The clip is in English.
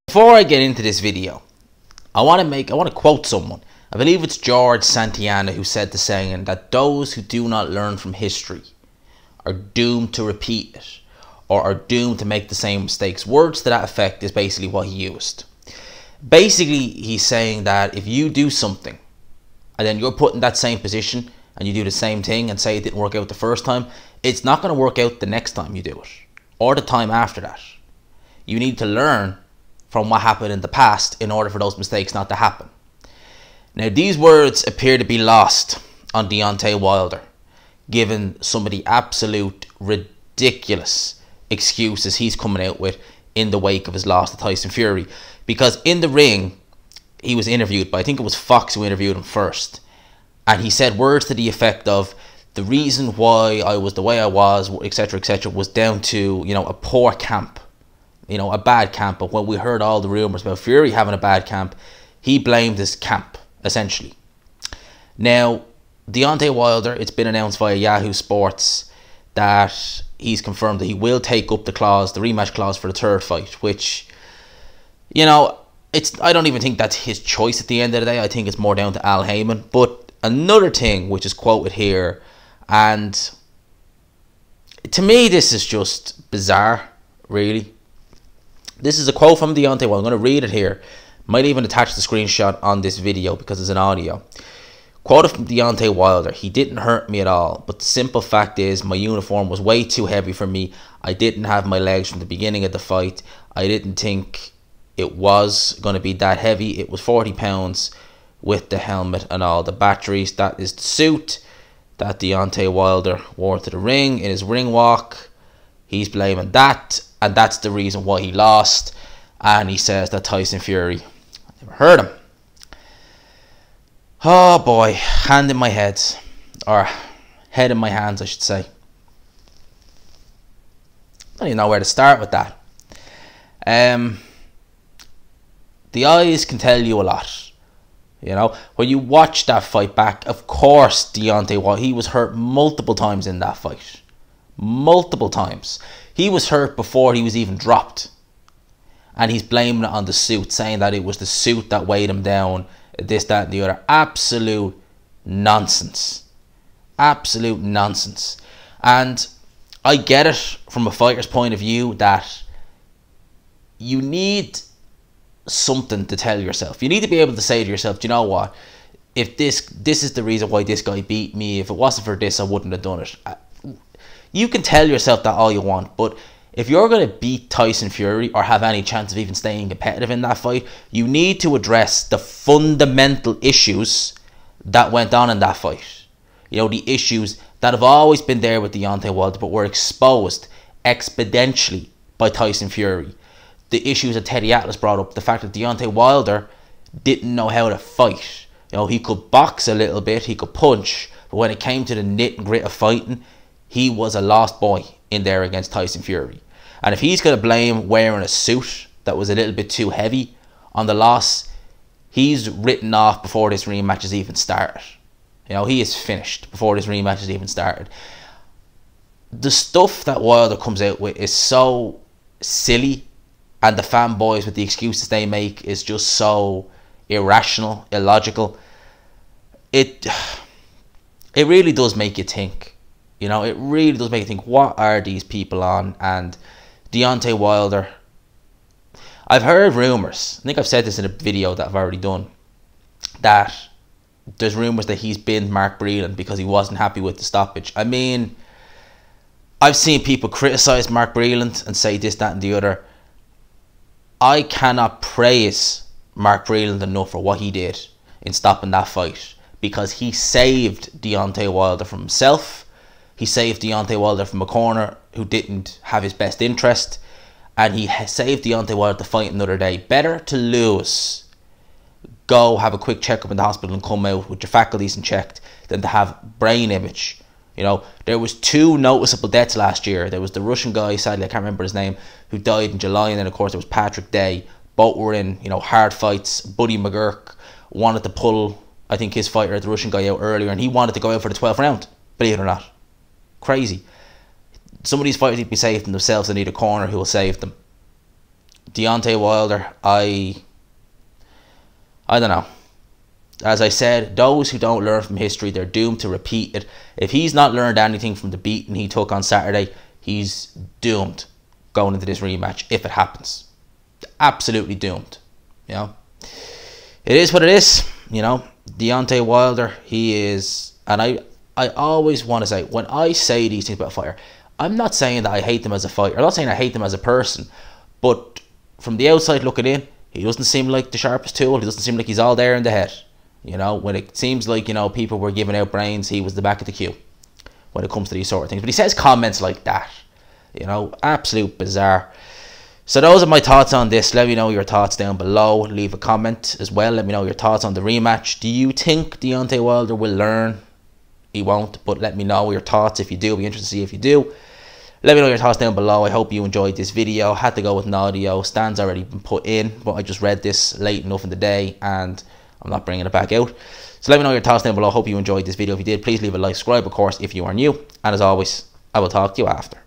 Before I get into this video, I want to quote someone. I believe it's George Santayana who said the saying that those who do not learn from history are doomed to repeat it, or are doomed to make the same mistakes. Words to that effect is basically what he used. Basically, he's saying that if you do something and then you're put in that same position and you do the same thing and say it didn't work out the first time, it's not going to work out the next time you do it, or the time after that. You need to learn from what happened in the past in order for those mistakes not to happen. Now, these words appear to be lost on Deontay Wilder, given some of the absolute ridiculous excuses he's coming out with in the wake of his loss to Tyson Fury. Because in the ring, he was interviewed by, I think it was Fox who interviewed him first, and he said words to the effect of, the reason why I was the way I was, etc., etc., was down to, a poor camp, a bad camp. But when we heard all the rumours about Fury having a bad camp, he blamed his camp, essentially. Now, Deontay Wilder, it's been announced via Yahoo Sports that he's confirmed that he will take up the rematch clause for the third fight, which, I don't even think that's his choice at the end of the day. I think it's more down to Al Heyman. But another thing which is quoted here, and to me this is just bizarre, really. This is a quote from Deontay Wilder. I'm going to read it here. Might even attach the screenshot on this video because it's an audio. Quote from Deontay Wilder: "He didn't hurt me at all, but the simple fact is my uniform was way too heavy for me. I didn't have my legs from the beginning of the fight. I didn't think it was going to be that heavy. It was 40 pounds with the helmet and all the batteries." That is the suit that Deontay Wilder wore to the ring in his ring walk. He's blaming that, and that's the reason why he lost. And he says that Tyson Fury never hurt him. Oh boy, hand in my head, or head in my hands I should say. I don't even know where to start with that. The eyes can tell you a lot. When you watch that fight back, of course Deontay, he was hurt multiple times in that fight. Multiple times. He was hurt before he was even dropped. And he's blaming it on the suit, saying that it was the suit that weighed him down, this, that, and the other. Absolute nonsense. Absolute nonsense. And I get it from a fighter's point of view that you need something to tell yourself. You need to be able to say to yourself, do you know what? If this is the reason why this guy beat me. If it wasn't for this, I wouldn't have done it. You can tell yourself that all you want, but if you're going to beat Tyson Fury or have any chance of even staying competitive in that fight, you need to address the fundamental issues that went on in that fight. The issues that have always been there with Deontay Wilder, but were exposed exponentially by Tyson Fury. The issues that Teddy Atlas brought up, the fact that Deontay Wilder didn't know how to fight. He could box a little bit, he could punch, but when it came to the nit and grit of fighting, he was a lost boy in there against Tyson Fury. And if he's going to blame wearing a suit that was a little bit too heavy on the loss, he's written off before this rematch has even started. He is finished before this rematch has even started. The stuff that Wilder comes out with is so silly, and the fanboys with the excuses they make is just so irrational, illogical. It really does make you think. It really does make you think, what are these people on? And Deontay Wilder, I've heard rumours, I think I've said this in a video that I've already done, that there's rumours that he's binned Mark Breland because he wasn't happy with the stoppage. I mean, I've seen people criticise Mark Breland and say this, that and the other. I cannot praise Mark Breland enough for what he did in stopping that fight, because he saved Deontay Wilder from himself. He saved Deontay Wilder from a corner who didn't have his best interest, and he saved Deontay Wilder to fight another day. Better to lose, go have a quick checkup in the hospital and come out with your faculties in checked, than to have brain image. There was 2 noticeable deaths last year. There was the Russian guy, sadly I can't remember his name, who died in July, and then of course there was Patrick Day. Both were in hard fights. Buddy McGurk wanted to pull, I think, his fighter, the Russian guy, out earlier, and he wanted to go out for the 12th round, believe it or not. Crazy. Some of these fighters need to be saved themselves. They need a corner who will save them. Deontay Wilder, I don't know. As I said, those who don't learn from history, they're doomed to repeat it. If he's not learned anything from the beating he took on Saturday, he's doomed going into this rematch if it happens. Absolutely doomed. You know, it is what it is. You know, Deontay Wilder, he is, and I always want to say, when I say these things about a fighter, I'm not saying that I hate them as a fighter. I'm not saying I hate them as a person, but from the outside looking in, he doesn't seem like the sharpest tool. He doesn't seem like he's all there in the head. You know, when it seems like, you know, people were giving out brains, he was the back of the queue when it comes to these sort of things. But he says comments like that, you know, absolute bizarre. So those are my thoughts on this. Let me know your thoughts down below. Leave a comment as well. Let me know your thoughts on the rematch. Do you think Deontay Wilder will learn? He won't, but let me know your thoughts if you do. I'll be interested to see if you do. Let me know your thoughts down below. I hope you enjoyed this video. Had to go with an audio. Stan's already been put in, but I just read this late enough in the day and I'm not bringing it back out. So let me know your thoughts down below. Hope you enjoyed this video. If you did, please leave a like, subscribe, of course, if you are new. And as always, I will talk to you after.